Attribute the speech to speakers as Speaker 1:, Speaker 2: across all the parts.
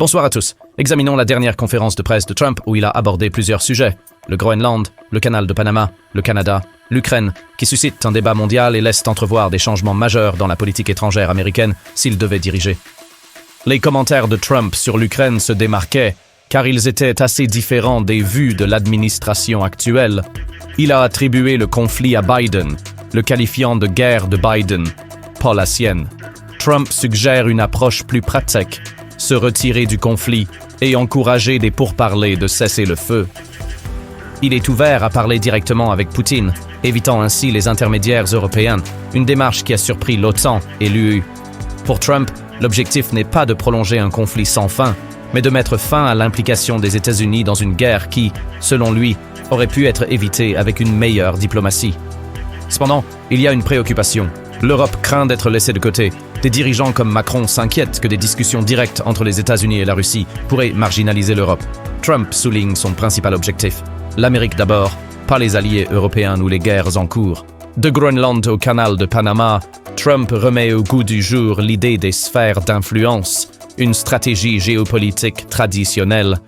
Speaker 1: Bonsoir à tous. Examinons la dernière conférence de presse de Trump où il a abordé plusieurs sujets. Le Groenland, le canal de Panama, le Canada, l'Ukraine, qui suscitent un débat mondial et laissent entrevoir des changements majeurs dans la politique étrangère américaine s'il devait diriger. Les commentaires de Trump sur l'Ukraine se démarquaient, car ils étaient assez différents des vues de l'administration actuelle. Il a attribué le conflit à Biden, le qualifiant de guerre de Biden, pas la sienne. Trump suggère une approche plus pratique, se retirer du conflit et encourager des pourparlers de cesser le feu. Il est ouvert à parler directement avec Poutine, évitant ainsi les intermédiaires européens, une démarche qui a surpris l'OTAN et l'UE. Pour Trump, l'objectif n'est pas de prolonger un conflit sans fin, mais de mettre fin à l'implication des États-Unis dans une guerre qui, selon lui, aurait pu être évitée avec une meilleure diplomatie. Cependant, il y a une préoccupation. L'Europe craint d'être laissée de côté. Des dirigeants comme Macron s'inquiètent que des discussions directes entre les États-Unis et la Russie pourraient marginaliser l'Europe. Trump souligne son principal objectif. L'Amérique d'abord, pas les alliés européens ou les guerres en cours. De Groenland au canal de Panama, Trump remet au goût du jour l'idée des sphères d'influence, une stratégie géopolitique traditionnelle.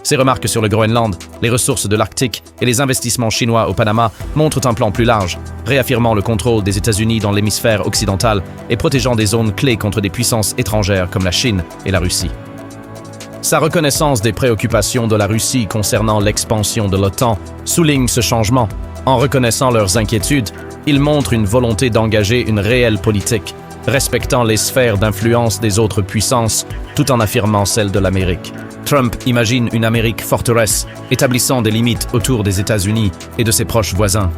Speaker 1: Ses remarques sur le Groenland, les ressources de l'Arctique et les investissements chinois au Panama montrent un plan plus large, réaffirmant le contrôle des États-Unis dans l'hémisphère occidental et protégeant des zones clés contre des puissances étrangères comme la Chine et la Russie. Sa reconnaissance des préoccupations de la Russie concernant l'expansion de l'OTAN souligne ce changement. En reconnaissant leurs inquiétudes, il montre une volonté d'engager une réelle politique, respectant les sphères d'influence des autres puissances, tout en affirmant celle de l'Amérique. Trump imagine une Amérique forteresse, établissant des limites autour des États-Unis et de ses proches voisins.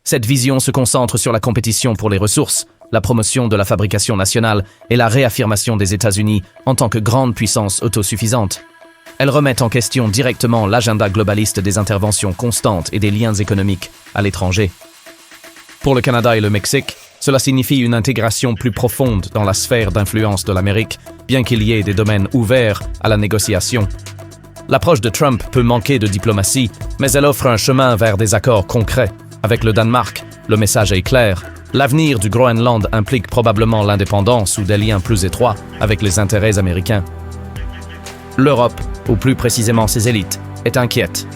Speaker 1: Cette vision se concentre sur la compétition pour les ressources, la promotion de la fabrication nationale et la réaffirmation des États-Unis en tant que grande puissance autosuffisante. Elle remet en question directement l'agenda globaliste des interventions constantes et des liens économiques à l'étranger. Pour le Canada et le Mexique, cela signifie une intégration plus profonde dans la sphère d'influence de l'Amérique, bien qu'il y ait des domaines ouverts à la négociation. L'approche de Trump peut manquer de diplomatie, mais elle offre un chemin vers des accords concrets. Avec le Danemark, le message est clair. L'avenir du Groenland implique probablement l'indépendance ou des liens plus étroits avec les intérêts américains. L'Europe, ou plus précisément ses élites, est inquiète.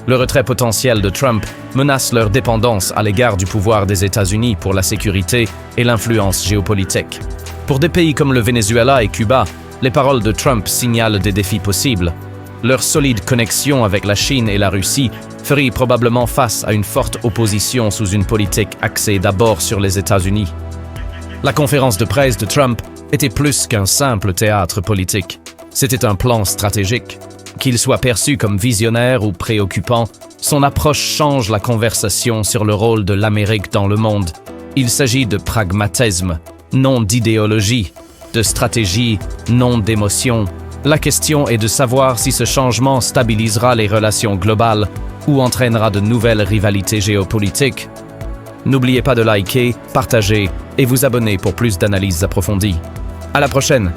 Speaker 1: Le retrait potentiel de Trump menace leur dépendance à l'égard du pouvoir des États-Unis pour la sécurité et l'influence géopolitique. Pour des pays comme le Venezuela et Cuba, les paroles de Trump signalent des défis possibles. Leur solide connexion avec la Chine et la Russie ferait probablement face à une forte opposition sous une politique axée d'abord sur les États-Unis. La conférence de presse de Trump était plus qu'un simple théâtre politique. C'était un plan stratégique. Qu'il soit perçu comme visionnaire ou préoccupant, son approche change la conversation sur le rôle de l'Amérique dans le monde. Il s'agit de pragmatisme, non d'idéologie, de stratégie, non d'émotion. La question est de savoir si ce changement stabilisera les relations globales ou entraînera de nouvelles rivalités géopolitiques. N'oubliez pas de liker, partager et vous abonner pour plus d'analyses approfondies. À la prochaine!